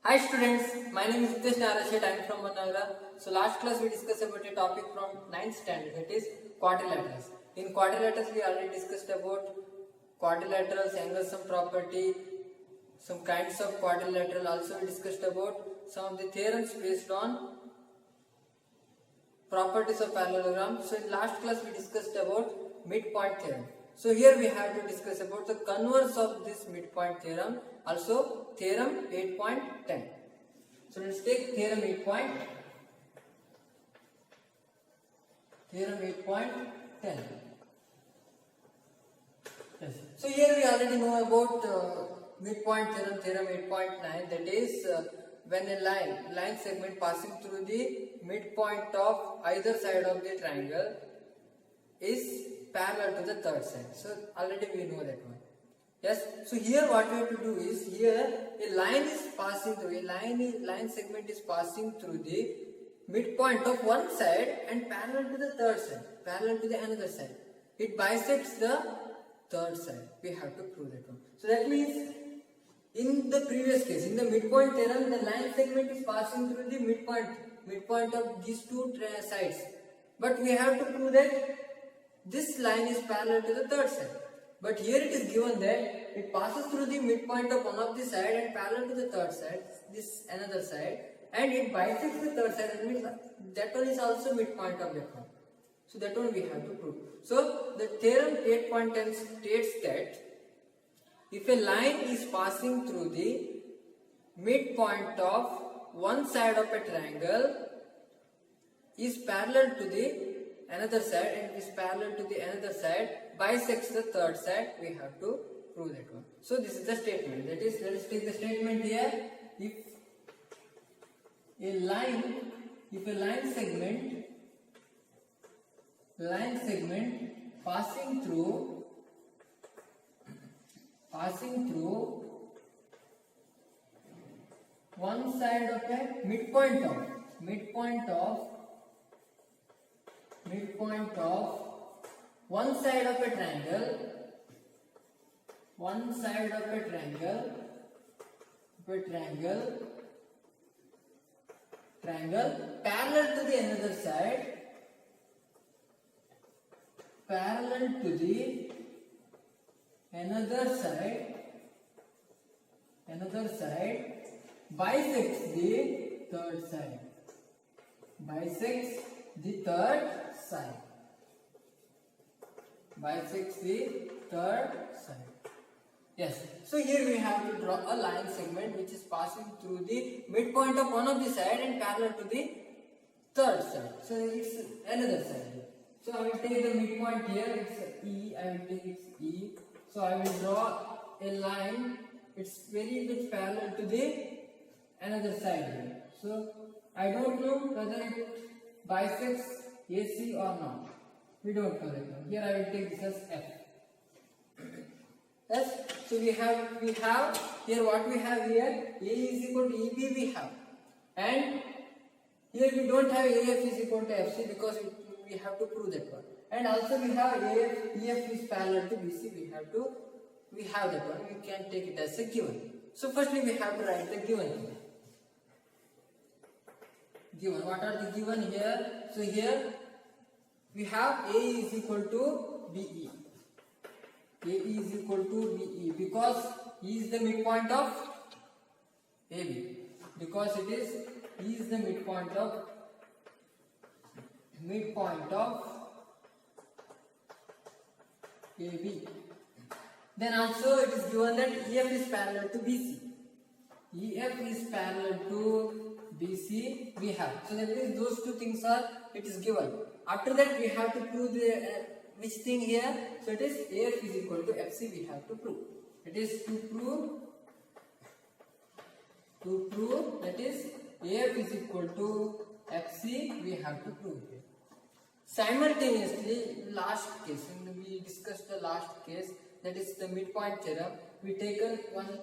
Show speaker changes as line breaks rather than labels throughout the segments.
Hi students, my name is Hitesh Narashet. I am from Managara. So last class we discussed about a topic from 9th standard, that is quadrilaterals. In quadrilaterals we already discussed about quadrilaterals, angle sum property, some kinds of quadrilateral. Also we discussed about some of the theorems based on properties of parallelogram. So in last class we discussed about midpoint theorem. So here we have to discuss about the converse of this midpoint theorem, also theorem 8.10. So let's take theorem 8.10. Yes. So here we already know about midpoint theorem, theorem 8.9, that is when a line segment passing through the midpoint of either side of the triangle is parallel to the third side. So already we know that one. Yes. So here what we have to do is, here a line is passing through, line segment is passing through the midpoint of one side and parallel to the third side, parallel to the another side. It bisects the third side. We have to prove that one. So that means in the previous case, in the midpoint theorem, the line segment is passing through the midpoint of these two sides. But we have to prove that this line is parallel to the third side. But here it is given that it passes through the midpoint of one of the side and parallel to the third side, this another side, and it bisects the third side, and means that one is also midpoint of that one. So that one we have to prove. So the theorem 8.10 states that if a line is passing through the midpoint of one side of a triangle is parallel to the another side and is parallel to the another side, bisects the third side, we have to prove that one. So this is the statement. That is, let us take the statement here. If a line segment passing through one side of a midpoint of one side of a triangle parallel to the another side, bisects the third side. Yes. So here we have to draw a line segment which is passing through the midpoint of one of the side and parallel to the third side. So it's another side. So I will take the midpoint here. It's E. I will take its E. So I will draw a line. It's very much parallel to the another side here. So I don't know whether it bisects AC or not. We don't know that. Here I will take this as F. Yes. So we have here what we have here, A is equal to EB we have, and here we don't have AF is equal to FC because we have to prove that one. And also we have EF is parallel to BC. We have that one. We can take it as a given. So firstly we have to write the given. What are the given here? So here we have A is equal to BE. A is equal to BE because E is the midpoint of AB. Because it is E is the midpoint of AB. Then also it is given that EF is parallel to BC. EF is parallel to BC we have. So that means those two things it is given. After that we have to prove the which thing here? So it is AF is equal to FC we have to prove. It is to prove that is AF is equal to FC we have to prove here. Simultaneously, last case, we discussed the last case, that is the midpoint theorem, we taken one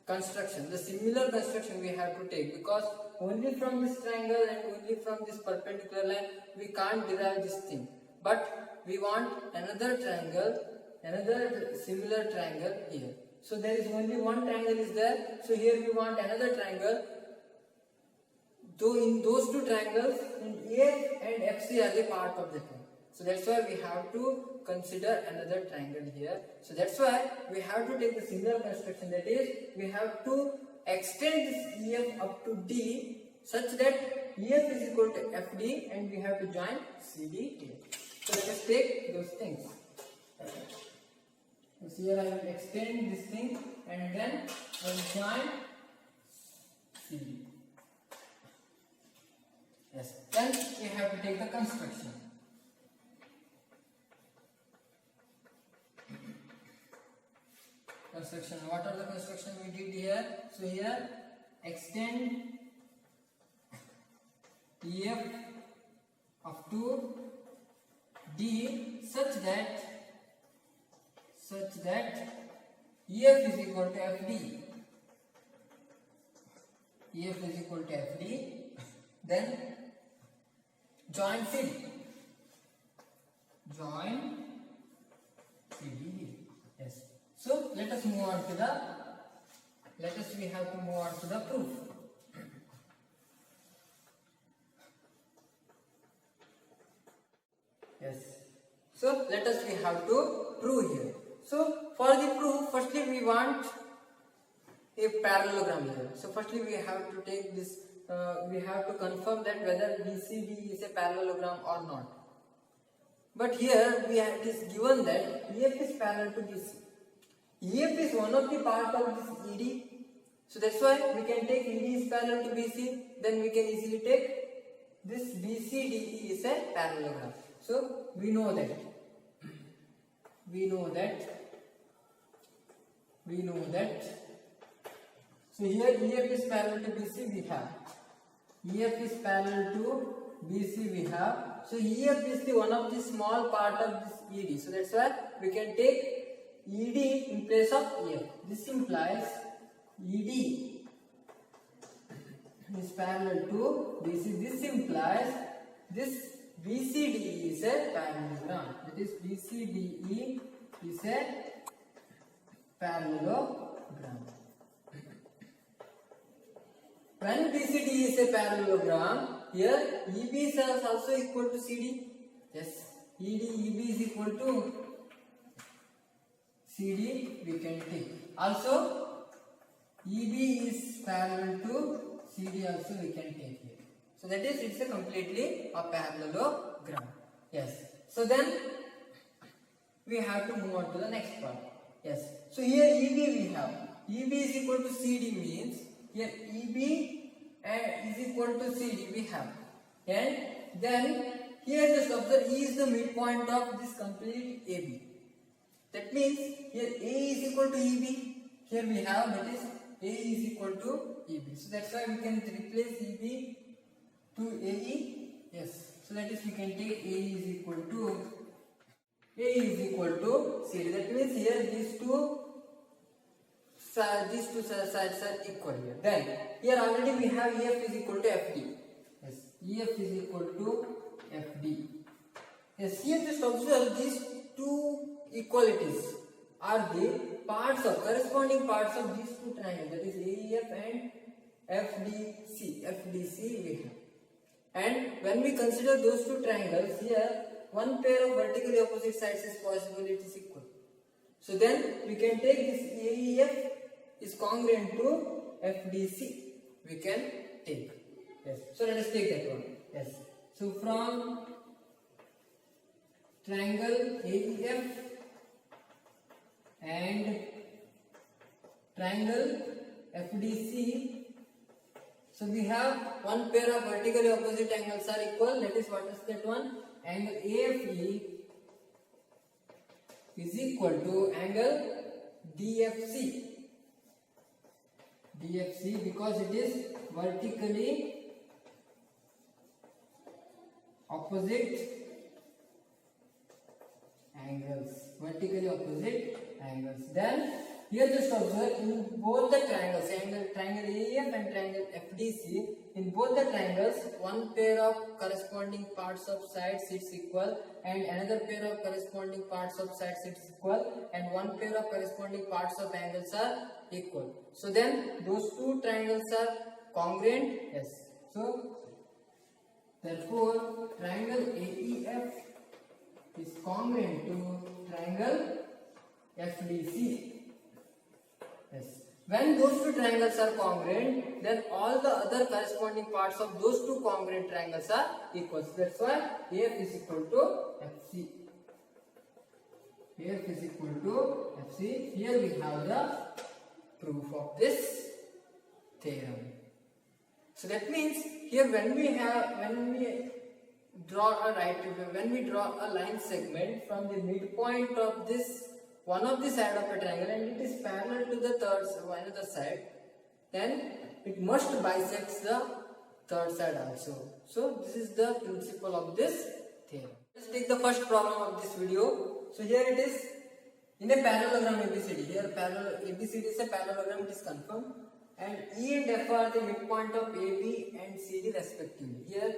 construction, the similar construction we have to take, because only from this triangle and only from this perpendicular line we can't derive this thing, but we want another triangle, another similar triangle here. So there is only one triangle is there, so here we want another triangle So in those two triangles, AF and FC are the part of the triangle. So that's why we have to consider another triangle here. So that's why we have to take the similar construction, that is, we have to extend this EF up to D such that EF is equal to FD and we have to join CD here. So let us take those things. So here I will extend this thing and then I will join CD. Yes. Then we have to take the construction. What are the construction we did here? So here extend EF up to D such that EF is equal to FD. EF is equal to FD. Then join CD. Join CD. Yes. So let us move on to the. We have to move on to the proof. Yes. So we have to prove here. So for the proof, firstly we want a parallelogram here. So firstly we have to take this. We have to confirm that whether BCD is a parallelogram or not. But here it is given that EF is parallel to BC. EF is one of the part of this ED. So that's why we can take ED is parallel to BC. Then we can easily take this BCDE is a parallelogram. So we know that. So here EF is parallel to BC we have. EF is parallel to BC we have. So EF is the one of the small part of this ED. So that's why we can take ED in place of EF. This implies ED is parallel to BC. This implies this BCDE is a parallelogram. That is BCDE is a parallelogram. When BCD is a parallelogram, here EB is also equal to CD. Yes, EB is equal to CD, we can take. Also, EB is parallel to CD, also we can take here. So that is, it's a completely a parallelogram. Yes. So then we have to move on to the next part. Yes. So here EB we have. EB is equal to CD means here EB is equal to CD we have. And then here just observe E is the midpoint of this complete AB. That means here A is equal to EB. Here we have, that is A is equal to EB. So that's why we can replace EB to AE. Yes. So that is we can take A is equal to CD. That means here these two sides are equal here. Then here already we have EF is equal to FD. Yes. EF is equal to FD. Yes. Here just observe these two equalities are the corresponding parts of these two triangles, that is AEF and FDC we have. And when we consider those two triangles, here one pair of vertically opposite sides is possible, it is equal. So then we can take this AEF is congruent to FDC, we can take. Yes. So let us take that one. Yes. So from triangle AEF and triangle FDC, so we have one pair of vertically opposite angles are equal. That is, what is that one? Angle AFE is equal to angle DFC. DFC because it is vertically opposite angles. Then here just observe in both the triangles, triangle AEF and triangle FDC, in both the triangles one pair of corresponding parts of sides is equal and another pair of corresponding parts of sides is equal and one pair of corresponding parts of angles are equal. So then those two triangles are congruent. Yes. So therefore triangle AEF is congruent to triangle FDC. Yes. When those two triangles are congruent, then all the other corresponding parts of those two congruent triangles are equal. So that's why AF is equal to FC. AF is equal to FC. Here we have the proof of this theorem. So that means here when we draw a line segment from the midpoint of this one of the side of a triangle and it is parallel to the another side, then it must bisect the third side also. So this is the principle of this theorem. Let's take the first problem of this video. So here it is in a parallelogram ABCD. Here ABCD is a parallelogram, it is confirmed, and E and F are the midpoint of AB and CD respectively. Here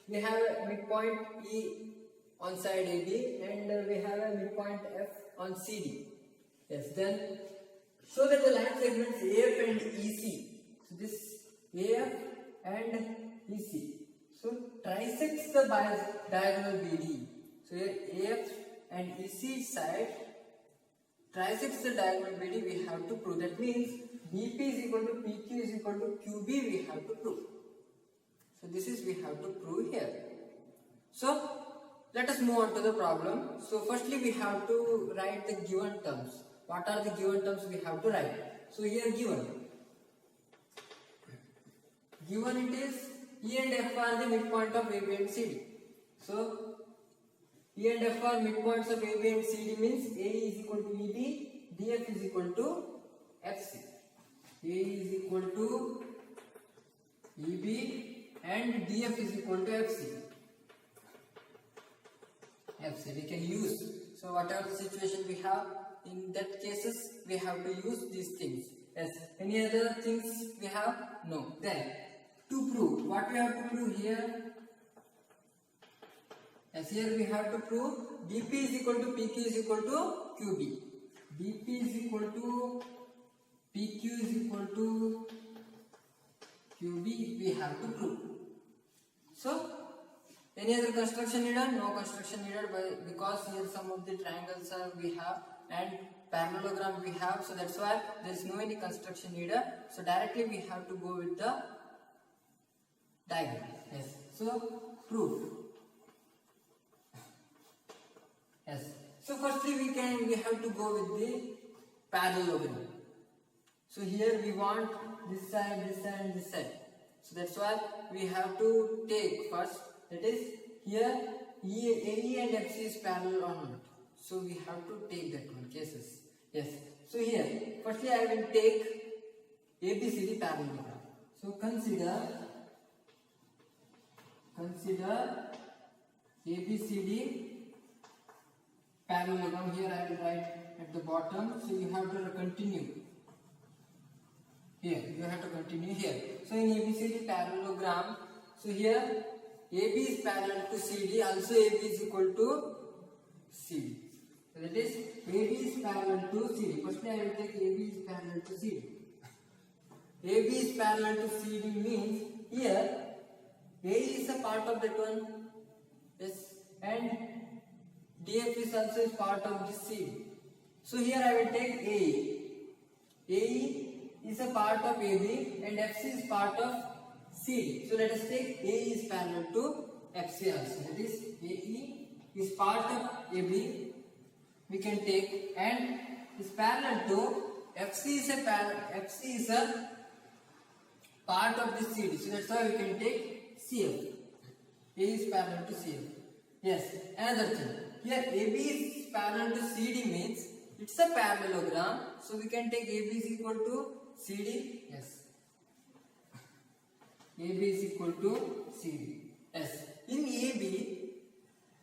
we have a midpoint E on side AB and we have a midpoint F on CD. Yes, then show that the line segments AF and EC. So this AF and EC. So trisects the diagonal BD. So here AF and EC side trisects the diagonal BD. We have to prove. That means BP is equal to PQ is equal to QB. We have to prove. So this is we have to prove here. So let us move on to the problem. So firstly we have to write the given terms. What are the given terms we have to write? So here given it is E and F are the midpoint of AB and CD. So E and F are midpoints of AB and CD means A is equal to EB, DF is equal to FC. A is equal to EB and DF is equal to FC. We can use. So whatever situation we have, in that cases we have to use these things. Yes. Any other things we have? No. Then to prove, what we have to prove here? Yes, here we have to prove BP is equal to PQ is equal to QB. BP is equal to PQ is equal to QB. We have to prove. So any other construction needed? No construction needed, because here some of the triangles we have and parallelogram we have, so that's why there is no any construction needed. So directly we have to go with the diagram. Yes. So proof. Yes. So firstly we have to go with the parallelogram. So here we want this side, and this side. So that's why we have to take first. That is here AE and FC is parallel or not. So we have to take that one cases. Yes. So here firstly I will take ABCD parallelogram. So consider ABCD parallelogram. Here I will write at the bottom. So you have to continue. Here you have to continue here. So in ABCD parallelogram, so here AB is parallel to CD, also AB is equal to CD. So that is AB is parallel to CD. Firstly I will take AB is parallel to CD. AB is parallel to CD means here A is a part of that one. Yes, and DF is also part of this CD. So here I will take AE. AE is a part of AB and FC is part of CD. So let us take AE is parallel to FC also. That is AE is part of AB. We can take and is parallel to FC is a part of the CD. So that's why we can take CF. A is parallel to CF. Yes. Another thing. Here AB is parallel to CD means it's a parallelogram. So we can take AB is equal to CD. Yes. AB is equal to CD. Yes. In AB,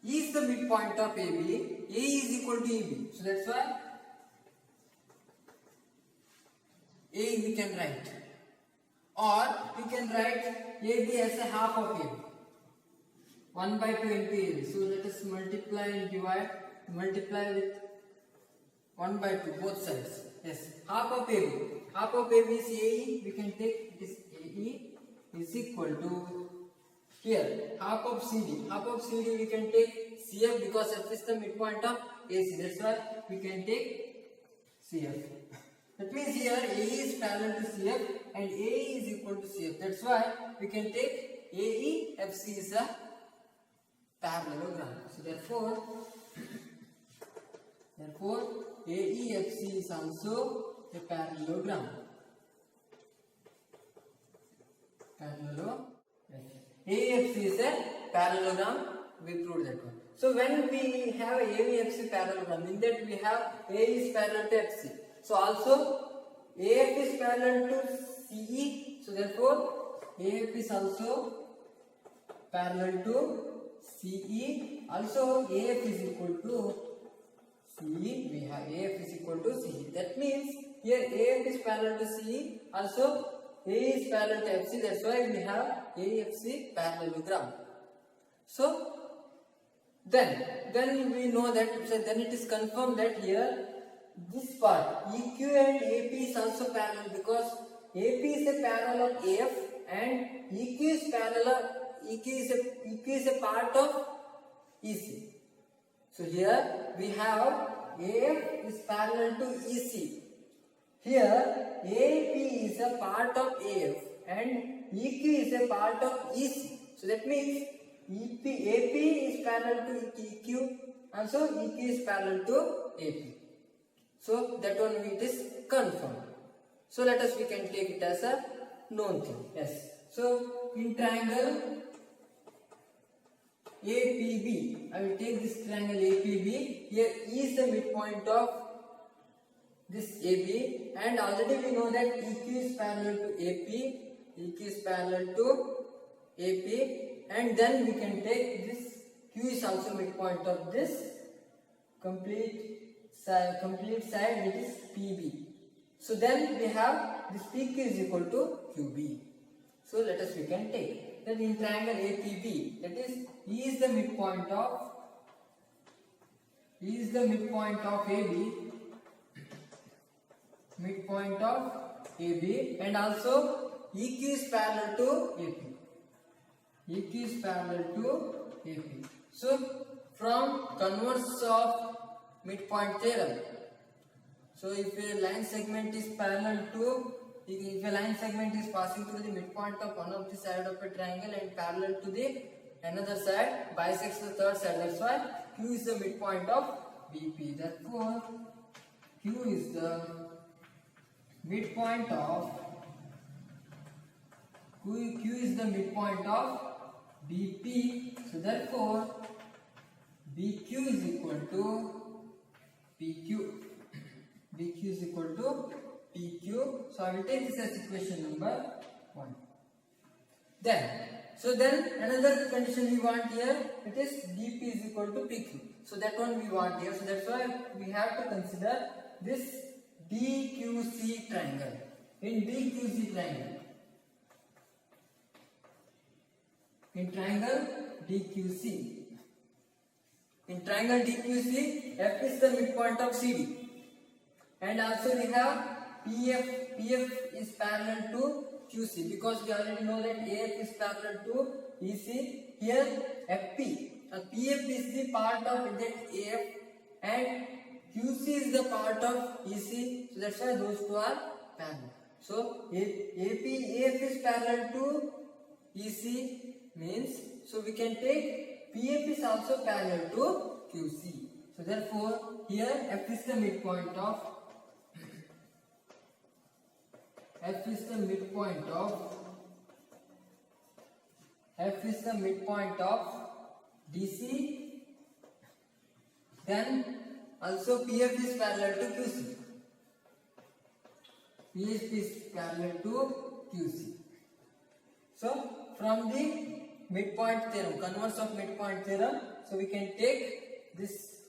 E is the midpoint of AB. A is equal to EB. So that's why A we can write. Or we can write AB as a half of AB. 1 by 2 into AB. So let us multiply and divide. Multiply with 1 by 2 both sides. Yes. Half of AB. Half of AB is AE. We can take this AE. is equal to here half of CD. Half of CD we can take CF because F is the midpoint of AC. That's why we can take CF. That means here AE is parallel to CF and AE is equal to CF. That's why we can take AE FC is a parallelogram. So therefore AEFC is also a parallelogram. AEFC is a parallelogram. We proved that one. So when we have AEFC parallelogram, in that we have A is parallel to FC. So also AF is parallel to CE. So therefore AF is also parallel to CE. Also AF is equal to CE. We have AF is equal to CE. That means here AF is parallel to CE. Also A is parallel to FC. That's why we have AFC parallelogram. So then we know that, so then it is confirmed that here this part EQ and AP is also parallel because AP is a parallel of AF and EQ is parallel. EQ is a part of EC. So here we have AF is parallel to EC. Here AP is a part of AF and EQ is a part of EC. So that means AP is parallel to EQ, also EQ is parallel to AP. So that one it is confirmed. So let us we can take it as a known thing. Yes. So in triangle APB, I will take this triangle APB. Here E is the midpoint of this AB, and already we know that EQ is parallel to AP. EQ is parallel to AP. And then we can take this Q is also midpoint of this complete side, it is PB. So then we have this PQ is equal to QB. So let us we can take that in triangle APB, that is E is the midpoint of AB, and also EQ is parallel to AP. EQ is parallel to AP. So from converse of midpoint theorem, so if a line segment is parallel to, if a line segment is passing through the midpoint of one of the side of a triangle and parallel to the another side, bisects the third side, that's why Q is the midpoint of BP. Therefore Q is the midpoint of BP. So therefore BQ is equal to PQ. BQ is equal to PQ. So I will take this as equation number 1. Then another condition we want here, it is DP is equal to PQ. So that one we want here. So that's why we have to consider this DQC triangle. In DQC triangle, in triangle DQC, F is the midpoint of CD, and also we have PF is parallel to QC because we already know that AF is parallel to EC. Here FP, PF is the part of that AF and QC is the part of EC. So that's why those two are parallel. So AF is parallel to EC means, so we can take PF is also parallel to QC. So therefore here F is the midpoint of DC, then also PF is parallel to QC. PF is parallel to QC. So from the midpoint theorem, converse of midpoint theorem, so we can take this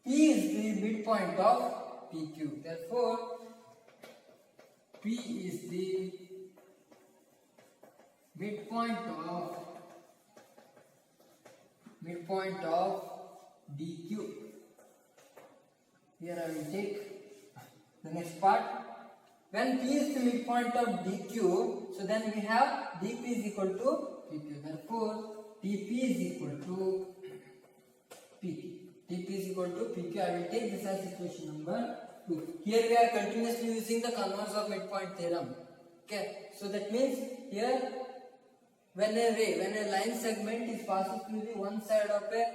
P is the midpoint of PQ. Therefore P is the midpoint of DQ. Here I will take the next part. When P is the midpoint of DQ, so then we have DP is equal to PQ. Therefore, TP is equal to PQ. TP is equal to PQ. I will take this as equation number 2. Here we are continuously using the converse of midpoint theorem. Okay, so that means here when a line segment is passing through the one side of a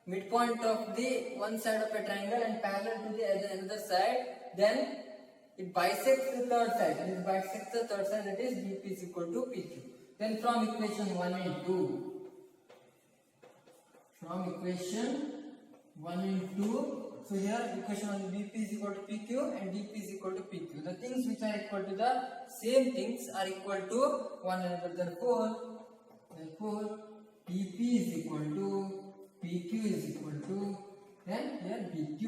midpoint of the one side of a triangle and parallel to the another side, then it bisects the third side. It bisects the third side, that is DP is equal to PQ. Then from equation 1 and 2, so here equation 1, BP is equal to PQ and DP is equal to PQ. The things which are equal to the same things are equal to one another. Therefore DP is equal to PQ is equal to, then here BQ.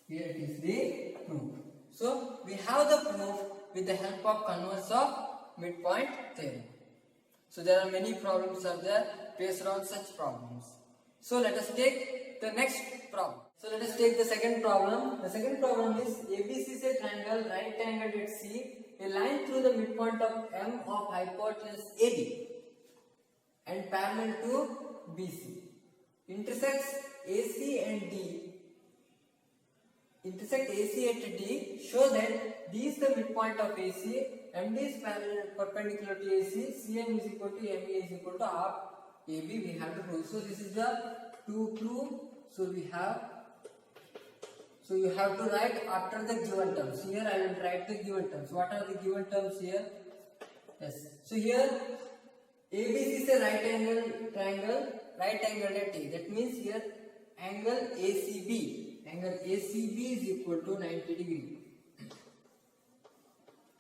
Here it is the proof. So we have the proof with the help of converse of midpoint theorem. So there are many problems are there based on such problems. So let us take the next problem. So let us take the second problem. The second problem is ABC is a triangle right angled at C. A line through the midpoint of M of hypotenuse AB and parallel to BC intersects AC and D. Intersect AC at D. Show that D is the midpoint of AC. MD is parallel perpendicular to AC. CM is equal to ME is equal to half AB. We have to prove. So this is the to prove. So we have. So you have to write after the given terms. Here I will write the given terms. What are the given terms here? Yes. So here ABC is a right angle triangle, right angle at A. That means here angle ACB. Angle ACB is equal to 90 degree.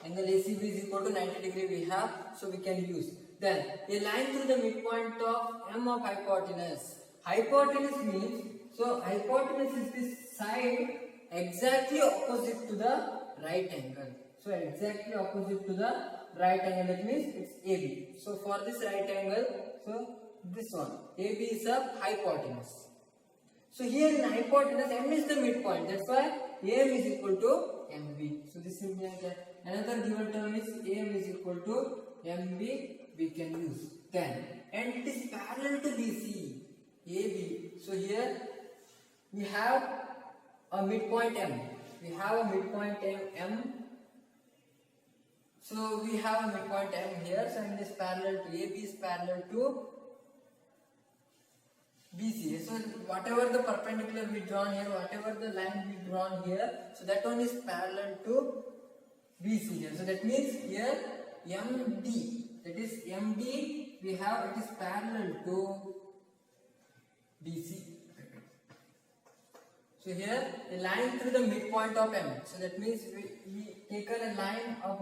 Angle ACB is equal to 90 degree we have, so we can use. Then a line through the midpoint of M of hypotenuse. Hypotenuse means, so hypotenuse is this side exactly opposite to the right angle. So exactly opposite to the right angle, that means it's AB. So for this right angle, so this one, AB is a hypotenuse. So here in hypotenuse, M is the midpoint. That's why AM is equal to MB. So this will be another given term is AM is equal to MB. We can use. Then and it is parallel to BC, AB. So here we have a midpoint M. We have a midpoint M. So we have a midpoint M here. So it is parallel to AB is parallel to BC. So whatever the perpendicular we drawn here, whatever the line we drawn here, so that one is parallel to BC here. So that means here MD, that is MD we have, it is parallel to BC. So here a line through the midpoint of M. So that means we taken a line of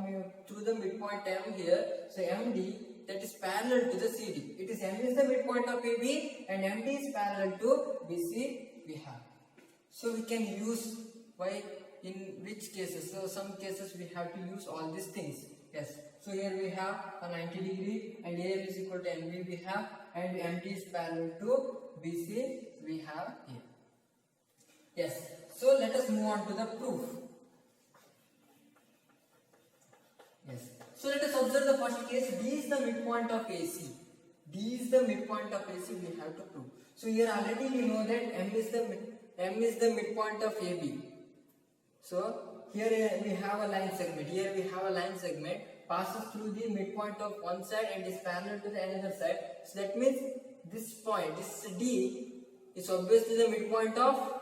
through the midpoint M here. So MD, that is parallel to the CD. It is M is the midpoint of AB and MD is parallel to BC we have. So we can use by in which cases. So some cases we have to use all these things. Yes. So here we have a 90 degree and AM is equal to MB we have, and MD is parallel to BC we have here. Yes. So let us move on to the proof. Yes. So let us observe the first case. D is the midpoint of AC. D is the midpoint of AC. We have to prove. So here already we know that M is the midpoint of AB. So here we have a line segment. Here we have a line segment passes through the midpoint of one side and is parallel to the another side. So that means this point, this D, is obviously the midpoint of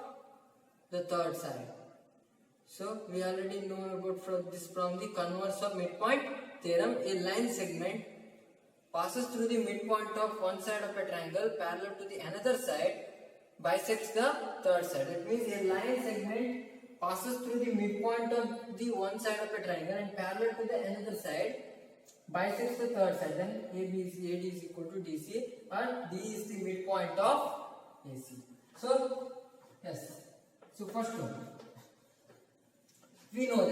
the third side. So we already know about from the converse of midpoint theorem. A line segment passes through the midpoint of one side of a triangle parallel to the another side, bisects the third side. That means a line segment passes through the midpoint of the one side of a triangle and parallel to the another side, bisects the third side. Then AD is equal to DC, and D is the midpoint of AC. So yes. So first one, we know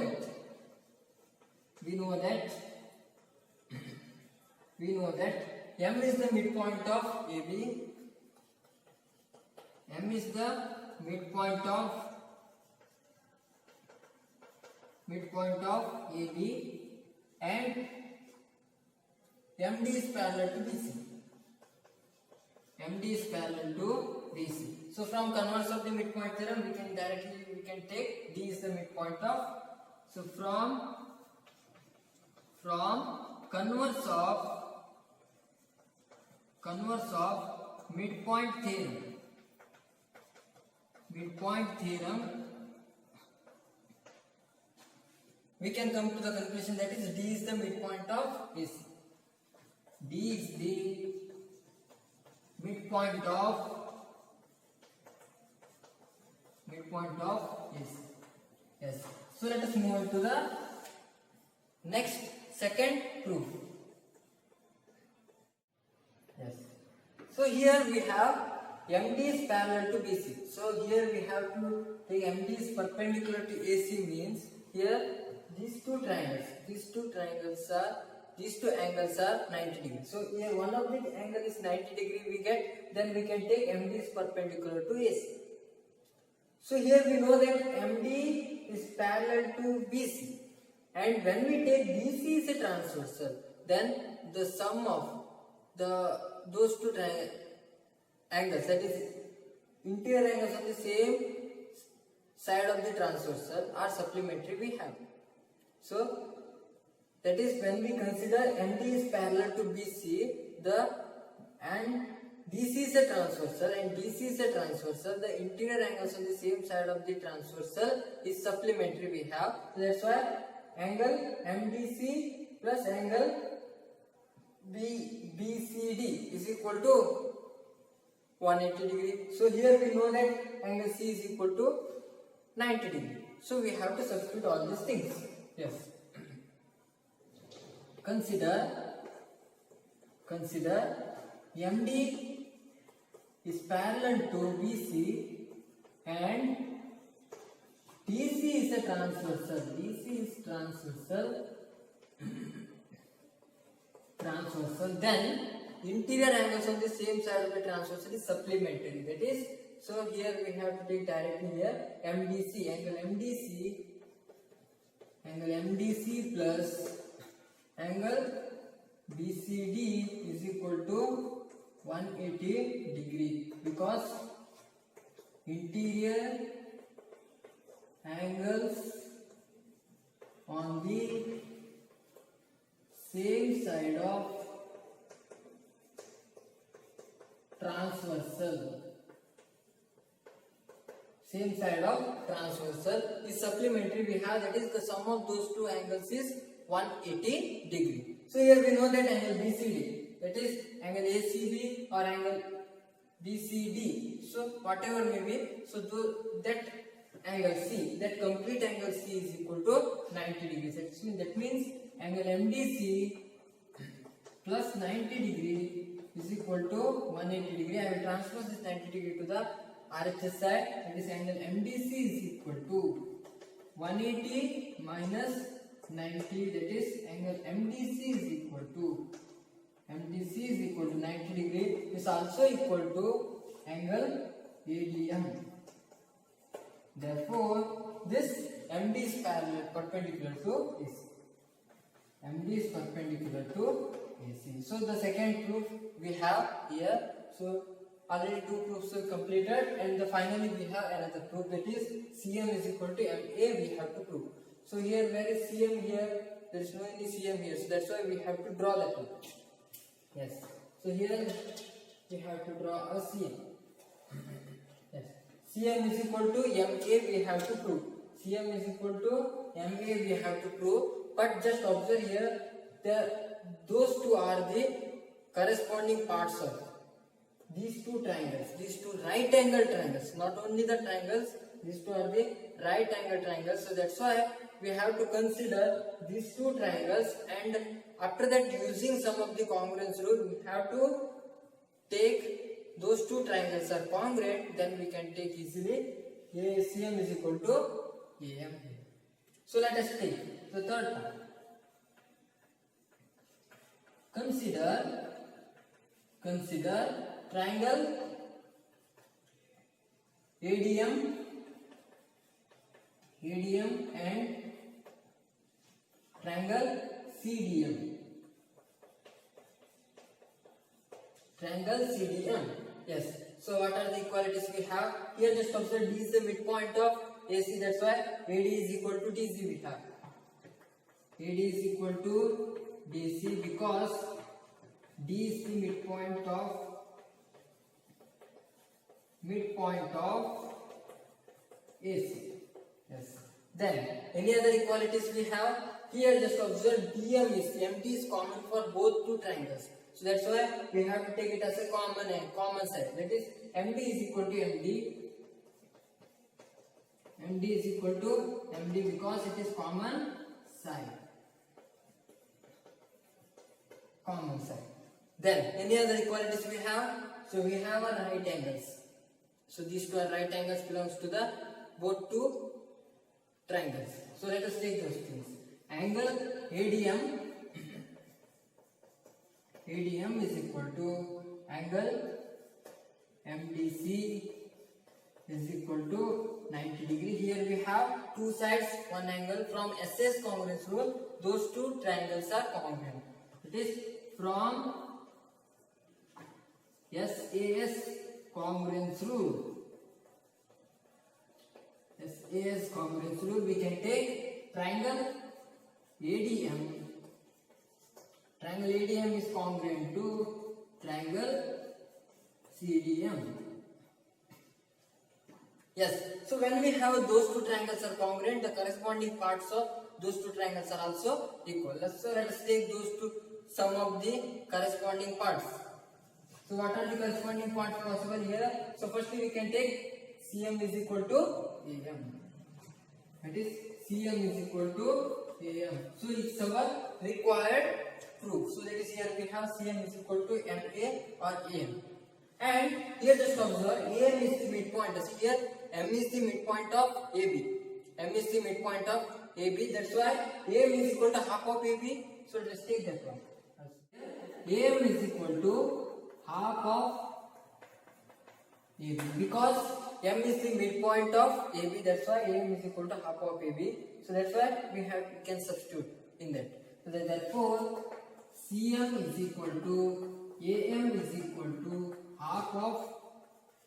that M is the midpoint of AB. M is the midpoint of AB, and MD is parallel to BC. MD is parallel to BC. So from converse of the midpoint theorem, we can take D is the midpoint of. So from converse of midpoint theorem, we can come to the conclusion that is D is the midpoint of AC. D is the midpoint of AC. Yes. So let us move on to the next second proof. Yes. So here we have MD is parallel to BC. So here we have to take MD is perpendicular to AC means here these two angles are 90 degrees. So here one of the angle is 90 degree we get, then we can take MD is perpendicular to AC. So here we know that MD is parallel to BC, and when we take BC is a transversal, then the sum of those two angles, that is interior angles of the same side of the transversal, are supplementary we have. So that is when we consider MD is parallel to BC, and BC is a transversal and DC is a transversal, the interior angles on the same side of the transversal is supplementary we have. So that's why angle MDC plus angle BCD is equal to 180 degree. So here we know that angle C is equal to 90 degree. So we have to substitute all these things. Yes. Consider MD is parallel to BC and DC is a transversal. Then interior angles on the same side of the transversal is supplementary. That is, so here we have to take directly here MDC, angle MDC plus angle BCD is equal to 180 degree, because interior angles on the same side of transversal is supplementary we have, that is the sum of those two angles is 180 degree. So here we know that angle BCD, that is angle ACB or angle BCD, so whatever may be, so that angle C, that complete angle C is equal to 90 degrees. That means angle MDC plus 90 degree is equal to 180 degree. I will transpose this 90 degree to the RHS side. That is angle MDC is equal to 180 minus 90, that is angle MDC is equal to 90 degree is also equal to angle ADM. Therefore, this MD is perpendicular to AC. MD is perpendicular to AC. So the second proof we have here. So already two proofs are completed, and finally we have another proof, that is CM is equal to MA we have to prove. So here where is CM here? There is no any CM here. So that's why we have to draw that one. Yes. So here we have to draw a CM. Yes. CM is equal to MA we have to prove. CM is equal to MA we have to prove. But just observe here, those two are the corresponding parts of these two triangles, these two right angle triangles. Not only the triangles, these two are the right angle triangles. So that's why we have to consider these two triangles, and after that, using some of the congruence rule, we have to take those two triangles are congruent, then we can take easily ACM is equal to AM. So let us take the third part. Consider triangle ADM and triangle CDM. Triangle CDM. Yes. So what are the equalities we have? Here just observe D is the midpoint of AC. That's why AD is equal to DC we have. AD is equal to DC because D is the midpoint of AC. Yes. Then any other equalities we have? Here just observe DM is MD is common for both two triangles. So that's why we have to take it as a common side. That is MD is equal to MD. MD is equal to MD because it is common side. Common side. Then any other equalities we have? So we have a right angles. So these two are right angles belongs to the both two triangles. So let us take those things. Angle ADM is equal to angle MDC is equal to 90 degree. Here we have two sides, one angle. From SAS congruence rule, those two triangles are congruent. It is from SAS congruence rule. SAS congruence rule, we can take triangle ADM. Triangle ADM is congruent to triangle CDM. Yes. So when we have those two triangles are congruent, the corresponding parts of those two triangles are also equal. So let us take those two sum of the corresponding parts. So what are the corresponding parts possible here? So firstly we can take CM is equal to AM. That is CM is equal to AM. So it's our required proof. So that is here we have CM is equal to MA or AM. And here just observe AM is the midpoint. So here M is the midpoint of AB. M is the midpoint of AB. That's why AM is equal to half of AB. So let's take that one. AM is equal to half of AB because M is the midpoint of AB. That's why AM is equal to half of AB. So that's why we can substitute in that. So therefore CM is equal to AM is equal to half of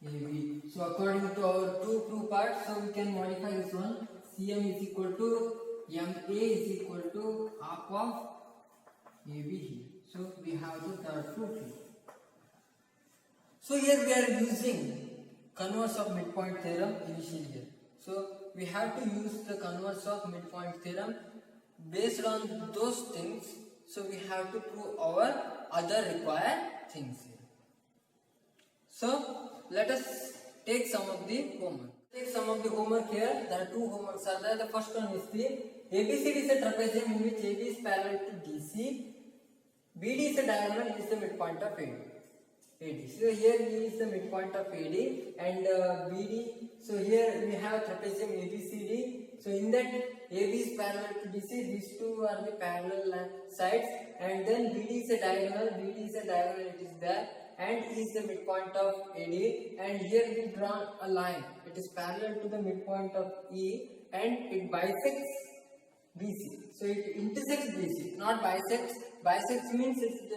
AB. So according to our two proof parts, so we can modify this one. CM is equal to MA is equal to half of AB. So we have the third proof here. So here we are using converse of midpoint theorem initially here. So we have to use the converse of midpoint theorem based on those things. So we have to prove our other required things here. So let us take some of the homework. Take some of the homework here. There are two homeworks are there. The first one is the ABCD is a trapezium in which AB is parallel to DC. BD is a diagonal, it is the midpoint of AD. So here E is the midpoint of AD and BD. So here we have trapezium ABCD. So in that AB is parallel to DC. These two are the parallel sides. And then BD is a diagonal. BD is a diagonal. It is there. And E is the midpoint of AD. And here we draw a line. It is parallel to the midpoint of E and it bisects BC. So it intersects BC, not bisects. Bisects means it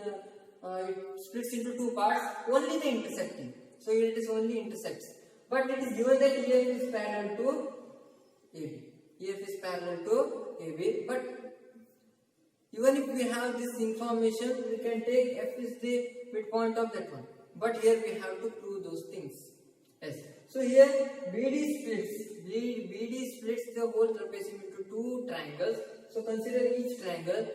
splits into two parts, only the intersecting. So it is only intersects. But it is given that EF is parallel to AB. EF is parallel to AB. But even if we have this information, we can take F is the midpoint of that one. But here we have to prove those things. Yes. So here BD splits the whole trapezium into two triangles. So consider each triangle.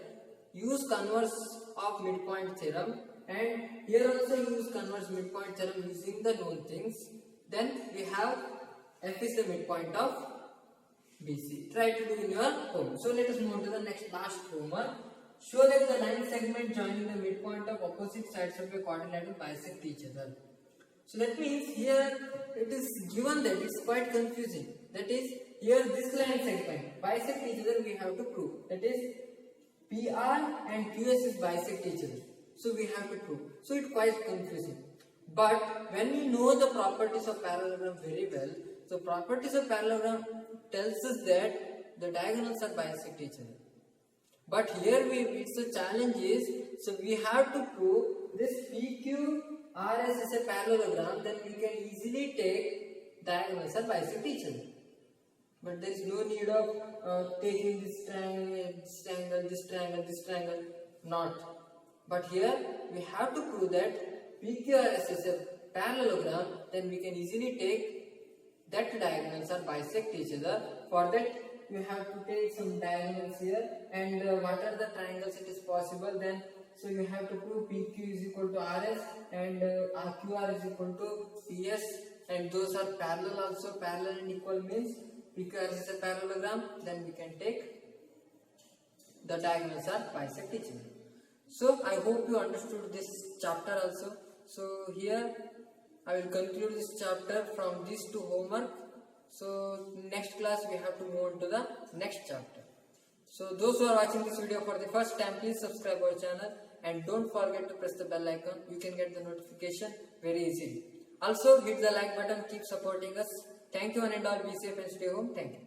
Use converse of midpoint theorem, and here also use converse midpoint theorem using the known things. Then we have F is the midpoint of BC. Try to do in your home. So let us move to the last homework. Show that the line segment joining the midpoint of opposite sides of a quadrilateral bisect each other. So that means here it is given that it's quite confusing. That is, here this line segment bisect each other we have to prove. That is, PR and QS is bisect each other. So we have to prove. So it's quite confusing. But when we know the properties of parallelogram very well, the properties of parallelogram tells us that the diagonals are bisect each other. But here it's a challenge is, so we have to prove this PQRS is a parallelogram, then we can easily take diagonals are bisect each other. But there is no need of taking this triangle, this triangle, this triangle, this triangle, not. But here we have to prove that PQRS is a parallelogram, then we can easily take that diagonals are bisect each other. For that you have to take some diagonals here, and what are the triangles it is possible then. So you have to prove PQ is equal to RS and QR is equal to PS, and those are parallel also. Parallel and equal means PQRS is a parallelogram, then we can take the diagonals are bisect each other. So I hope you understood this chapter also. So here I will conclude this chapter from these two homework. So next class we have to move on to the next chapter. So those who are watching this video for the first time, please subscribe our channel and don't forget to press the bell icon. You can get the notification very easily. Also hit the like button, keep supporting us. Thank you one and all, be safe and stay home. Thank you.